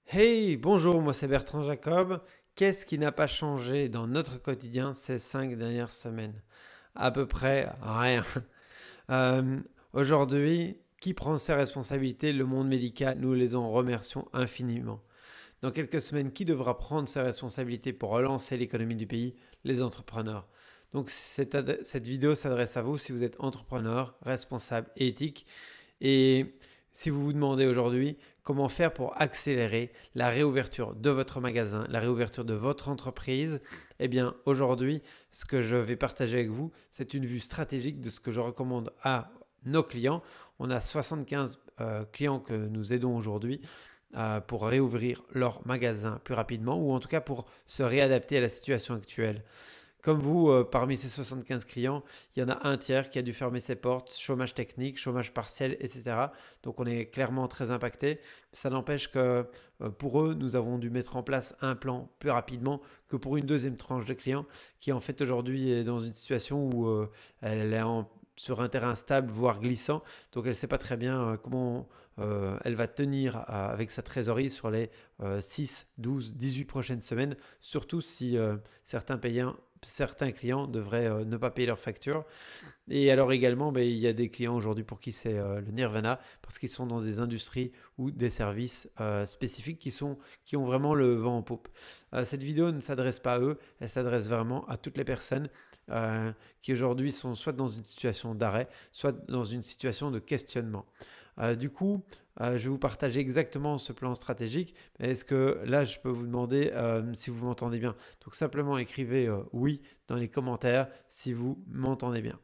Hey, bonjour, moi c'est Bertrand Jacob. Qu'est-ce qui n'a pas changé dans notre quotidien ces 5 dernières semaines? À peu près rien. Euh, Aujourd'hui, qui prend ses responsabilités? Le monde médical, nous les en remercions infiniment. Dans quelques semaines, qui devra prendre ses responsabilités pour relancer l'économie du pays? Les entrepreneurs. Donc cette vidéo s'adresse à vous si vous êtes entrepreneur, responsable et éthique. Et si vous vous demandez aujourd'hui comment faire pour accélérer la réouverture de votre magasin, la réouverture de votre entreprise, eh bien aujourd'hui, ce que je vais partager avec vous, c'est une vue stratégique de ce que je recommande à nos clients. On a 75 clients que nous aidons aujourd'hui pour réouvrir leur magasin plus rapidement ou en tout cas pour se réadapter à la situation actuelle. Comme vous, parmi ces 75 clients, il y en a un tiers qui a dû fermer ses portes, chômage technique, chômage partiel, etc. Donc on est clairement très impacté. Ça n'empêche que pour eux, nous avons dû mettre en place un plan plus rapidement que pour une deuxième tranche de clients qui en fait aujourd'hui est dans une situation où elle est sur un terrain stable, voire glissant. Donc elle ne sait pas très bien comment elle va tenir avec sa trésorerie sur les 6, 12, 18 prochaines semaines, surtout si certains clients devraient ne pas payer leurs factures. Et alors également, ben, il y a des clients aujourd'hui pour qui c'est le nirvana parce qu'ils sont dans des industries ou des services spécifiques qui ont vraiment le vent en poupe. Cette vidéo ne s'adresse pas à eux, elle s'adresse vraiment à toutes les personnes qui aujourd'hui sont soit dans une situation d'arrêt, soit dans une situation de questionnement. Du coup, je vais vous partager exactement ce plan stratégique. Est-ce que là, je peux vous demander si vous m'entendez bien? Donc simplement écrivez oui dans les commentaires si vous m'entendez bien.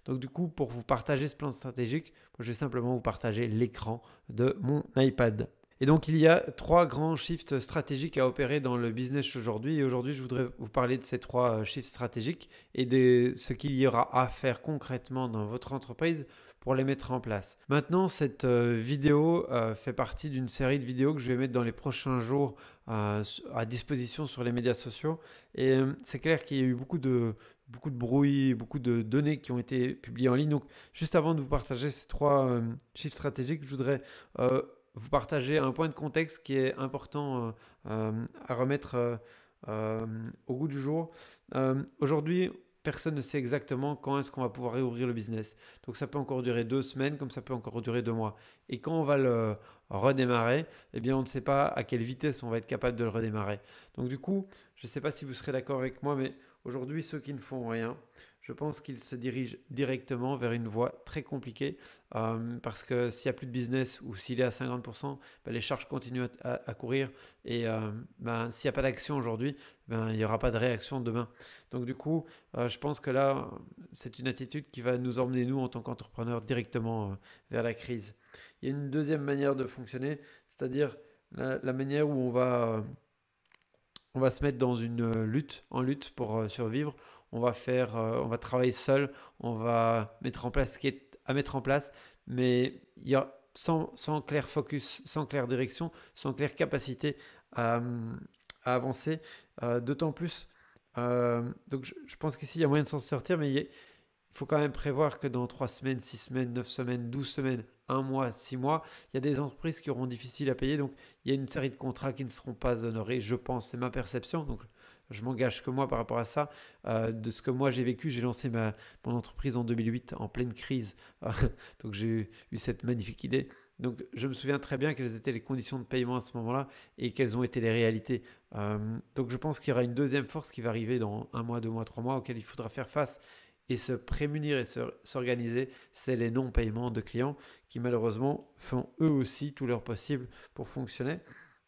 Donc du coup, pour vous partager ce plan stratégique, je vais simplement vous partager l'écran de mon iPad. Et donc il y a trois grands shifts stratégiques à opérer dans le business aujourd'hui. Et aujourd'hui, je voudrais vous parler de ces trois shifts stratégiques et de ce qu'il y aura à faire concrètement dans votre entreprise pour les mettre en place. Maintenant, cette vidéo fait partie d'une série de vidéos que je vais mettre dans les prochains jours à disposition sur les médias sociaux. Et c'est clair qu'il y a eu beaucoup de bruit, beaucoup de données qui ont été publiées en ligne. Donc, juste avant de vous partager ces trois chiffres stratégiques, je voudrais vous partager un point de contexte qui est important à remettre euh, au goût du jour. Aujourd'hui, personne ne sait exactement quand est-ce qu'on va pouvoir réouvrir le business. Donc ça peut encore durer 2 semaines, comme ça peut encore durer 2 mois. Et quand on va le redémarrer, eh bien on ne sait pas à quelle vitesse on va être capable de le redémarrer. Donc du coup, je ne sais pas si vous serez d'accord avec moi, mais aujourd'hui, ceux qui ne font rien, je pense qu'ils se dirigent directement vers une voie très compliquée parce que s'il n'y a plus de business ou s'il est à 50%, ben, les charges continuent à courir et ben, s'il n'y a pas d'action aujourd'hui, ben, il n'y aura pas de réaction demain. Donc du coup, je pense que là, c'est une attitude qui va nous emmener, nous, en tant qu'entrepreneurs, directement vers la crise. Il y a une deuxième manière de fonctionner, c'est-à-dire la manière où on va se mettre dans une en lutte pour survivre. On va travailler seul, on va mettre en place ce qui est à mettre en place, mais il y a sans clair focus, sans claire direction, sans claire capacité à, à avancer. D'autant plus, donc je pense qu'ici il y a moyen de s'en sortir, mais il faut quand même prévoir que dans 3 semaines, 6 semaines, 9 semaines, 12 semaines, 1 mois, 6 mois, il y a des entreprises qui auront difficile à payer. Donc, il y a une série de contrats qui ne seront pas honorés, je pense. C'est ma perception. Donc, je m'engage que moi par rapport à ça. De ce que moi j'ai vécu, j'ai lancé mon entreprise en 2008 en pleine crise. Donc, j'ai eu cette magnifique idée. Donc, je me souviens très bien quelles étaient les conditions de paiement à ce moment-là et quelles ont été les réalités. Donc, je pense qu'il y aura une deuxième force qui va arriver dans 1 mois, 2 mois, 3 mois, auquel il faudra faire face et se prémunir et s'organiser, c'est les non-paiements de clients qui malheureusement font eux aussi tout leur possible pour fonctionner.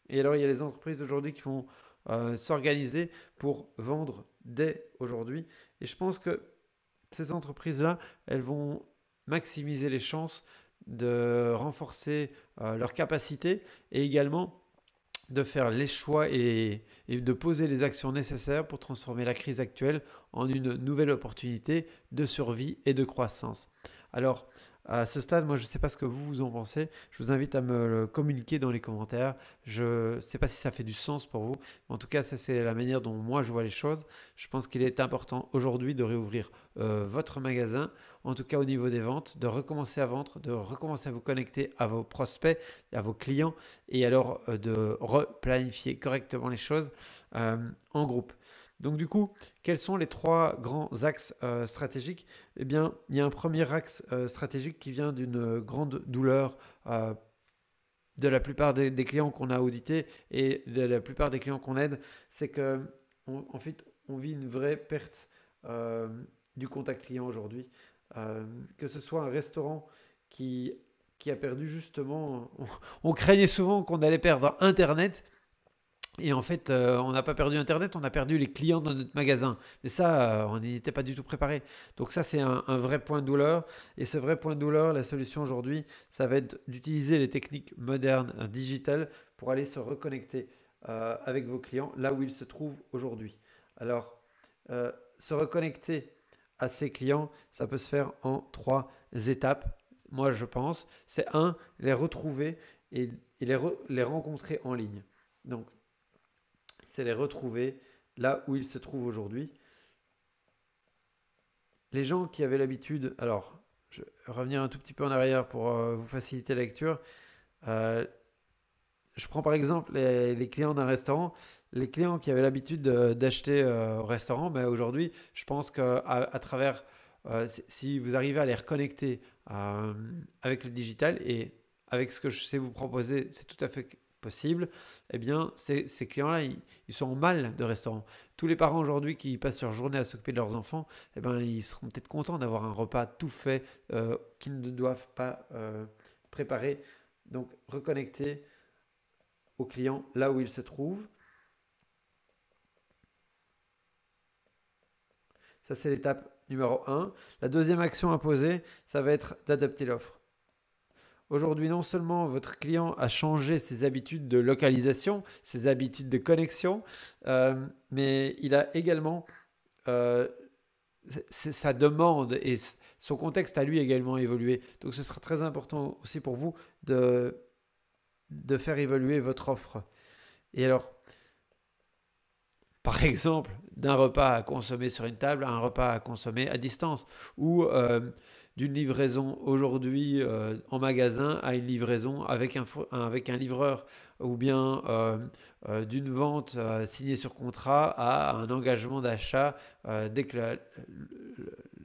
Et alors il y a les entreprises aujourd'hui qui vont s'organiser pour vendre dès aujourd'hui. Et je pense que ces entreprises-là, elles vont maximiser les chances de renforcer leur capacité et également de faire les choix et de poser les actions nécessaires pour transformer la crise actuelle en une nouvelle opportunité de survie et de croissance. Alors, À ce stade, moi, je ne sais pas ce que vous en pensez. Je vous invite à me le communiquer dans les commentaires. Je ne sais pas si ça fait du sens pour vous. En tout cas, ça, c'est la manière dont moi, je vois les choses. Je pense qu'il est important aujourd'hui de réouvrir votre magasin, en tout cas au niveau des ventes, de recommencer à vendre, de recommencer à vous connecter à vos prospects, à vos clients, et alors de replanifier correctement les choses en groupe. Donc du coup, quels sont les trois grands axes stratégiques? Eh bien, il y a un premier axe stratégique qui vient d'une grande douleur de la plupart des clients qu'on a audités et de la plupart des clients qu'on aide, c'est que en fait, on vit une vraie perte euh, du contact client aujourd'hui. Que ce soit un restaurant qui, qui a perdu justement, on craignait souvent qu'on allait perdre Internet. Et en fait, on n'a pas perdu Internet, on a perdu les clients dans notre magasin. Mais ça, on n'y était pas du tout préparé. Donc ça, c'est un vrai point de douleur. Et ce vrai point de douleur, la solution aujourd'hui, ça va être d'utiliser les techniques modernes, digitales, pour aller se reconnecter avec vos clients là où ils se trouvent aujourd'hui. Alors, se reconnecter à ses clients, ça peut se faire en trois étapes. Moi, je pense, c'est un, les retrouver et les rencontrer en ligne. Donc, c'est les retrouver là où ils se trouvent aujourd'hui. Les gens qui avaient l'habitude, alors je vais revenir un tout petit peu en arrière pour vous faciliter la lecture. Euh, je prends par exemple les clients d'un restaurant. Les clients qui avaient l'habitude d'acheter au restaurant, ben aujourd'hui, je pense qu'à travers, si vous arrivez à les reconnecter avec le digital et avec ce que je sais vous proposer, c'est tout à fait possible, eh bien, ces clients-là, ils sont en mal de restaurant. Tous les parents aujourd'hui qui passent leur journée à s'occuper de leurs enfants, eh ben, ils seront peut-être contents d'avoir un repas tout fait qu'ils ne doivent pas préparer. Donc, reconnecter aux clients là où ils se trouvent. Ça, c'est l'étape numéro 1. La deuxième action à poser, ça va être d'adapter l'offre. Aujourd'hui, non seulement votre client a changé ses habitudes de localisation, ses habitudes de connexion, mais il a également euh, sa demande et son contexte a lui également évolué. Donc ce sera très important aussi pour vous de faire évoluer votre offre. Et alors, par exemple, d'un repas à consommer sur une table à un repas à consommer à distance, ou d'une livraison aujourd'hui en magasin à une livraison avec un livreur, ou bien d'une vente signée sur contrat à un engagement d'achat dès que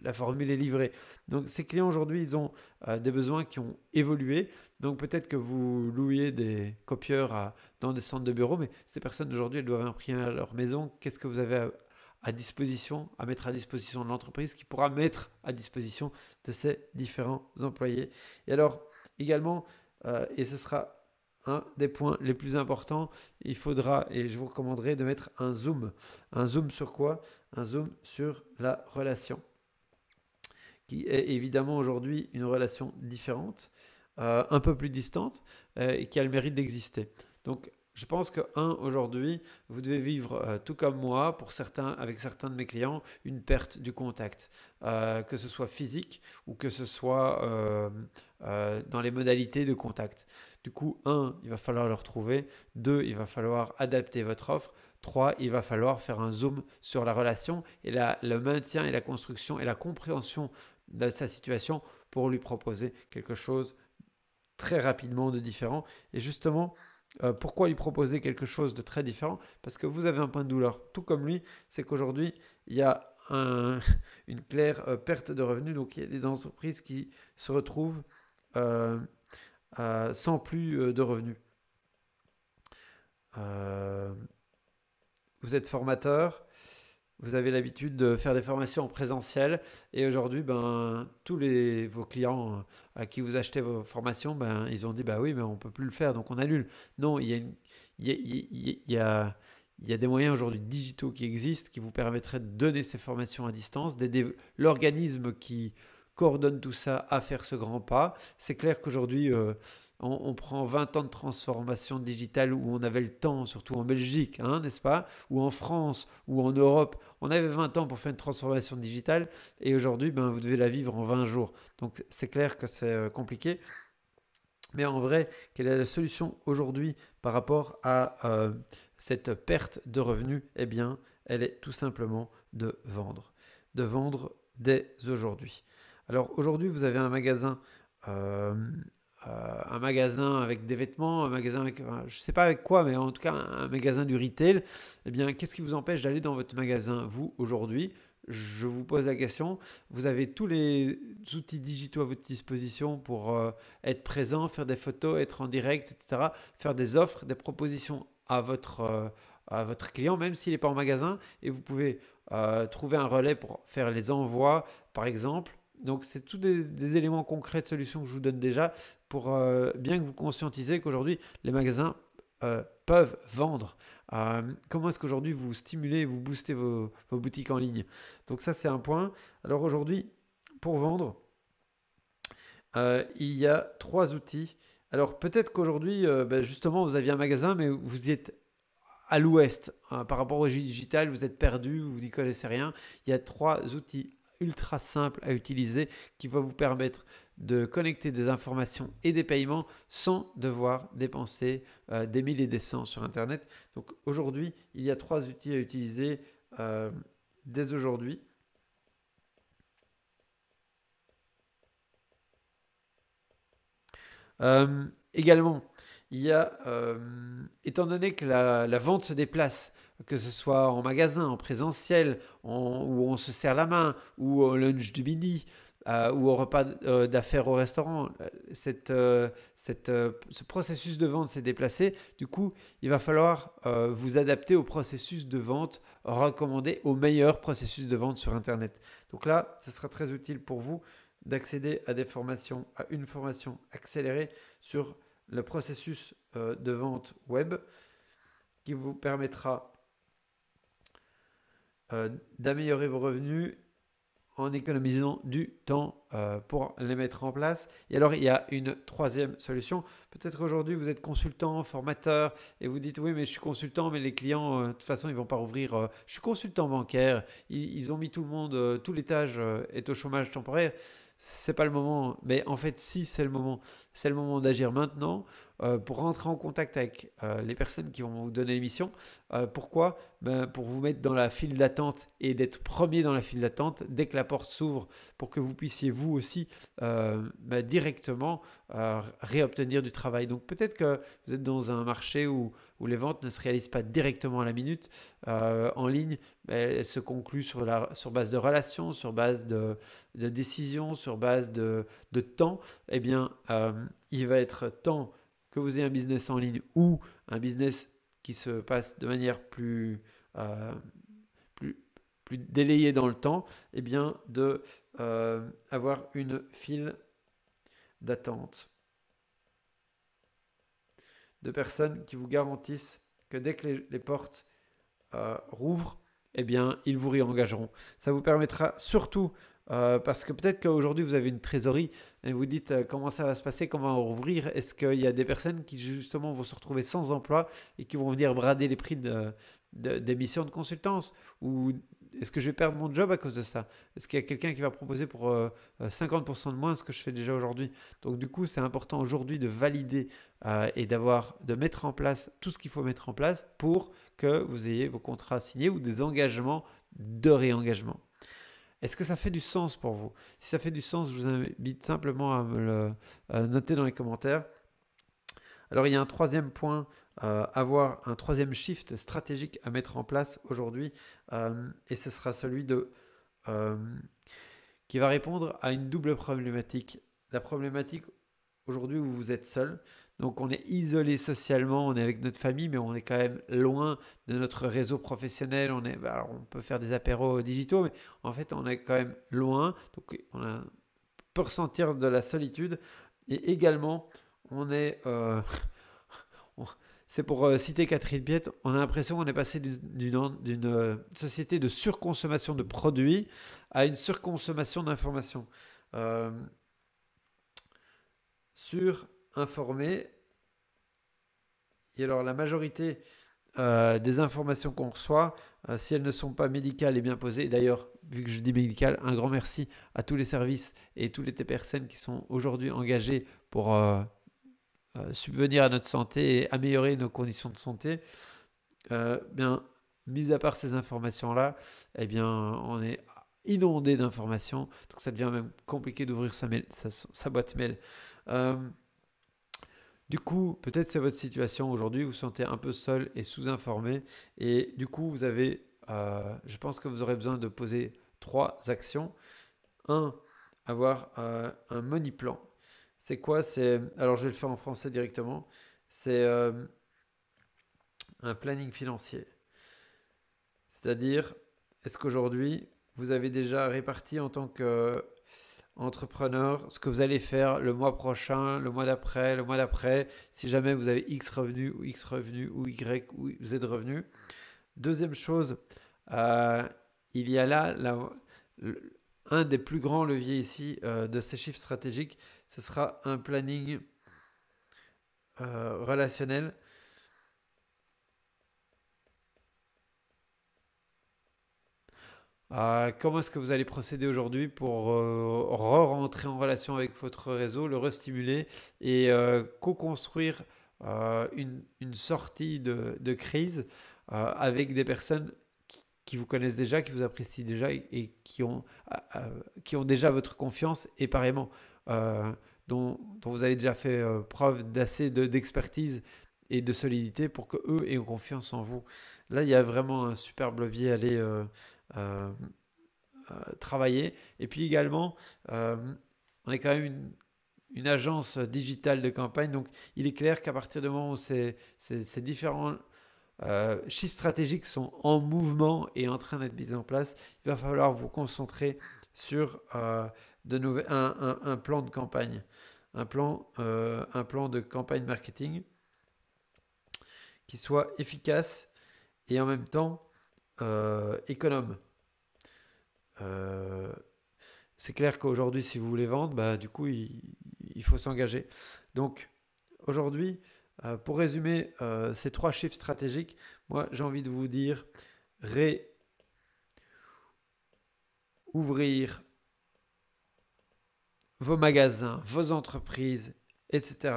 la formule est livrée. Donc ces clients aujourd'hui, ils ont des besoins qui ont évolué. Donc peut-être que vous louiez des copieurs dans des centres de bureaux, mais ces personnes aujourd'hui, elles doivent imprimer à leur maison. Qu'est-ce que vous avez à disposition, à mettre à disposition de l'entreprise qui pourra mettre à disposition de ses différents employés? Et alors, également, et ce sera un des points les plus importants, il faudra, et je vous recommanderai de mettre un zoom. Un zoom sur quoi? Un zoom sur la relation, qui est évidemment aujourd'hui une relation différente, un peu plus distante, et qui a le mérite d'exister. Donc, je pense que, aujourd'hui, vous devez vivre, tout comme moi, pour certains, avec certains de mes clients, une perte du contact, que ce soit physique ou que ce soit dans les modalités de contact. Du coup, il va falloir le retrouver. 2, il va falloir adapter votre offre. 3, il va falloir faire un zoom sur la relation et le maintien et la construction et la compréhension de sa situation pour lui proposer quelque chose très rapidement de différent. Et justement, pourquoi lui proposer quelque chose de très différent? Parce que vous avez un point de douleur, tout comme lui, c'est qu'aujourd'hui, il y a une claire perte de revenus. Donc, il y a des entreprises qui se retrouvent euh, sans plus de revenus. Euh, vous êtes formateur, vous avez l'habitude de faire des formations en présentiel et aujourd'hui, tous vos clients à qui vous achetez vos formations, ils ont dit bah oui, mais on ne peut plus le faire, donc on annule. Non, il y a des moyens aujourd'hui digitaux qui existent qui vous permettraient de donner ces formations à distance, d'aider l'organisme qui coordonne tout ça à faire ce grand pas. C'est clair qu'aujourd'hui, On prend 20 ans de transformation digitale où on avait le temps, surtout en Belgique, hein, n'est-ce pas? Ou en France, ou en Europe. On avait 20 ans pour faire une transformation digitale et aujourd'hui, ben, vous devez la vivre en 20 jours. Donc c'est clair que c'est compliqué. Mais en vrai, quelle est la solution aujourd'hui par rapport à cette perte de revenus? Eh bien, elle est tout simplement de vendre. De vendre dès aujourd'hui. Alors aujourd'hui, vous avez euh, un magasin avec des vêtements, un magasin avec, je ne sais pas avec quoi, mais en tout cas un magasin du retail. Eh bien, qu'est-ce qui vous empêche d'aller dans votre magasin, vous, aujourd'hui? Je vous pose la question. Vous avez tous les outils digitaux à votre disposition pour être présent, faire des photos, être en direct, etc. Faire des offres, des propositions à votre client, même s'il n'est pas en magasin. Et vous pouvez trouver un relais pour faire les envois, par exemple. Donc, c'est tous des éléments concrets de solutions que je vous donne déjà pour bien que vous conscientisez qu'aujourd'hui, les magasins peuvent vendre. Comment est-ce qu'aujourd'hui vous stimulez, vous boostez vos boutiques en ligne? Donc ça, c'est un point. Alors aujourd'hui, pour vendre, il y a trois outils. Alors peut-être qu'aujourd'hui, ben, justement, vous aviez un magasin, mais vous y êtes à l'ouest. Par rapport au digital, vous êtes perdu, vous n'y connaissez rien. Il y a trois outils ultra simples à utiliser qui vont vous permettre de connecter des informations et des paiements sans devoir dépenser des milliers et des cents sur Internet. Donc aujourd'hui, il y a trois outils à utiliser dès aujourd'hui. Également, il y a, étant donné que la vente se déplace, que ce soit en magasin, en présentiel, où on se serre la main, ou au lunch du midi, ou au repas d'affaires au restaurant, ce processus de vente s'est déplacé. Du coup, il va falloir vous adapter au processus de vente recommandé, au meilleur processus de vente sur Internet. Donc là, ce sera très utile pour vous d'accéder à des formations, à une formation accélérée sur le processus de vente web qui vous permettra d'améliorer vos revenus en économisant du temps pour les mettre en place. Et alors, il y a une troisième solution. Peut-être qu'aujourd'hui, vous êtes consultant, formateur, et vous dites, oui, mais je suis consultant, mais les clients, de toute façon, ils ne vont pas rouvrir. Je suis consultant bancaire, ils ont mis tout le monde, tout l'étage est au chômage temporaire. C'est pas le moment, mais en fait, si c'est le moment, c'est le moment d'agir maintenant pour rentrer en contact avec les personnes qui vont vous donner l'émission. Pourquoi? Ben, pour vous mettre dans la file d'attente et d'être premier dans la file d'attente dès que la porte s'ouvre pour que vous puissiez vous aussi ben, directement réobtenir du travail. Donc peut-être que vous êtes dans un marché où les ventes ne se réalisent pas directement à la minute en ligne, mais elles se concluent sur base de relations, sur base de décisions, sur base de temps. Eh bien, il va être temps que vous ayez un business en ligne ou un business qui se passe de manière plus, plus délayée dans le temps, eh bien de avoir une file d'attente de personnes qui vous garantissent que dès que les portes rouvrent, eh bien, ils vous réengageront. Ça vous permettra surtout, parce que peut-être qu'aujourd'hui, vous avez une trésorerie et vous dites comment ça va se passer, comment rouvrir. Est-ce qu'il y a des personnes qui, justement, vont se retrouver sans emploi et qui vont venir brader les prix des missions de consultance? Ou est-ce que je vais perdre mon job à cause de ça? Est-ce qu'il y a quelqu'un qui va proposer pour 50% de moins ce que je fais déjà aujourd'hui? Donc, du coup, c'est important aujourd'hui de valider et de mettre en place tout ce qu'il faut mettre en place pour que vous ayez vos contrats signés ou des engagements de réengagement. Est-ce que ça fait du sens pour vous? Si ça fait du sens, je vous invite simplement à me le noter dans les commentaires. Alors, il y a un troisième point, avoir un troisième shift stratégique à mettre en place aujourd'hui, et ce sera celui qui va répondre à une double problématique. La problématique aujourd'hui où vous êtes seul. Donc on est isolé socialement, on est avec notre famille, mais on est quand même loin de notre réseau professionnel. Alors on peut faire des apéros digitaux, mais en fait on est quand même loin. Donc on peut ressentir de la solitude. Et également, c'est pour citer Catherine Piette, on a l'impression qu'on est passé d'une société de surconsommation de produits à une surconsommation d'informations. Sur informés. Et alors la majorité des informations qu'on reçoit, si elles ne sont pas médicales et bien posées, et d'ailleurs, vu que je dis médical, un grand merci à tous les services et toutes les personnes qui sont aujourd'hui engagées pour subvenir à notre santé et améliorer nos conditions de santé. Bien, mis à part ces informations-là, eh bien, on est inondé d'informations, donc ça devient même compliqué d'ouvrir sa boîte mail. Euh, du coup, peut-être c'est votre situation aujourd'hui, vous vous sentez un peu seul et sous-informé, et du coup, je pense que vous aurez besoin de poser 3 actions. Un, avoir un money plan. C'est quoi? Alors je vais le faire en français directement. C'est un planning financier. C'est-à-dire, est-ce qu'aujourd'hui, vous avez déjà réparti en tant qu'entrepreneur ce que vous allez faire le mois prochain, le mois d'après, si jamais vous avez X revenus ou X revenus ou Y ou Z revenus. Deuxième chose, il y a un des plus grands leviers ici de ces chiffres stratégiques, ce sera un planning relationnel. Comment est-ce que vous allez procéder aujourd'hui pour re-rentrer en relation avec votre réseau, le restimuler et co-construire une sortie de crise avec des personnes qui vous connaissent déjà, qui vous apprécient déjà et qui ont déjà votre confiance et pareillement dont vous avez déjà fait preuve d'assez d'expertise et de solidité pour que eux aient confiance en vous. Là, il y a vraiment un superbe levier à aller euh, travailler. Et puis également, on est quand même une agence digitale de campagne, donc il est clair qu'à partir du moment où ces différents chiffres stratégiques sont en mouvement et en train d'être mis en place, il va falloir vous concentrer sur un plan de campagne, un plan de campagne marketing qui soit efficace et en même temps économe. C'est clair qu'aujourd'hui, si vous voulez vendre, bah, du coup, il faut s'engager. Donc, aujourd'hui, pour résumer ces 3 chiffres stratégiques, moi, j'ai envie de vous dire réouvrir vos magasins, vos entreprises, etc.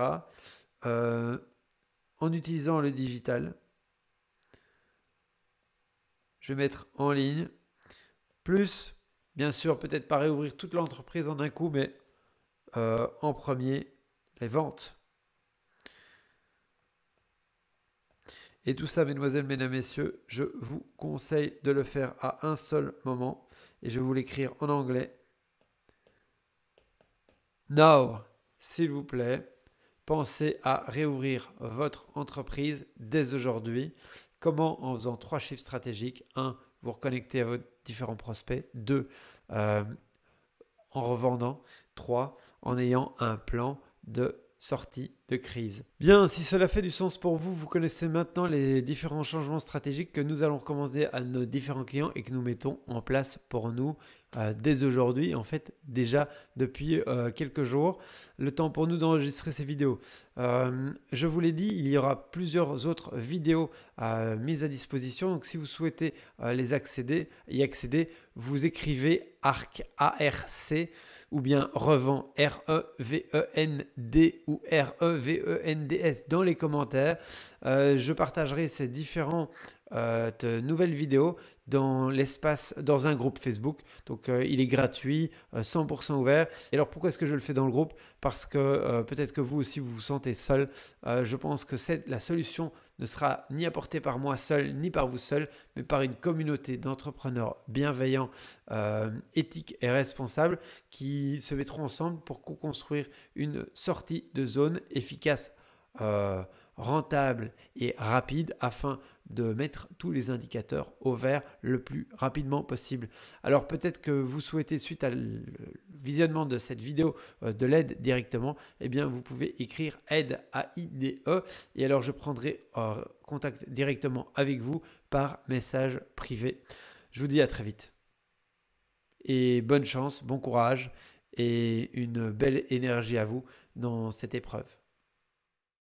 En utilisant le digital. Je vais mettre en ligne. Plus, bien sûr, peut-être pas réouvrir toute l'entreprise en un coup, mais en premier, les ventes. Et tout ça, mesdemoiselles, mesdames, messieurs, je vous conseille de le faire à un seul moment. Et je vais vous l'écrire en anglais. Now, s'il vous plaît, pensez à réouvrir votre entreprise dès aujourd'hui. Comment? En faisant 3 chiffres stratégiques. 1, vous reconnecter à vos différents prospects. 2, en revendant. 3, en ayant un plan de sortie de crise. Bien, si cela fait du sens pour vous, vous connaissez maintenant les différents changements stratégiques que nous allons recommander à nos différents clients et que nous mettons en place pour nous dès aujourd'hui, en fait déjà depuis quelques jours. Le temps pour nous d'enregistrer ces vidéos. Je vous l'ai dit, il y aura plusieurs autres vidéos mises à disposition. Donc si vous souhaitez y accéder, vous écrivez ARC, A-R-C, ou bien revend, R-E-V-E-N-D ou R-E-V-E-N-D-S dans les commentaires. Je partagerai ces différentes nouvelles vidéos dans un groupe Facebook. Donc il est gratuit, 100% ouvert. Et alors pourquoi est-ce que je le fais dans le groupe? Parce que peut-être que vous aussi vous vous sentez seul. Je pense que la solution ne sera ni apportée par moi seul, ni par vous seul, mais par une communauté d'entrepreneurs bienveillants, éthiques et responsables qui se mettront ensemble pour co-construire une sortie de zone efficace, rentable et rapide afin de mettre tous les indicateurs au vert le plus rapidement possible. Alors peut-être que vous souhaitez, suite à le visionnement de cette vidéo, de l'aide directement, eh bien vous pouvez écrire aide AIDE et alors je prendrai contact directement avec vous par message privé. Je vous dis à très vite et bonne chance, bon courage et une belle énergie à vous dans cette épreuve.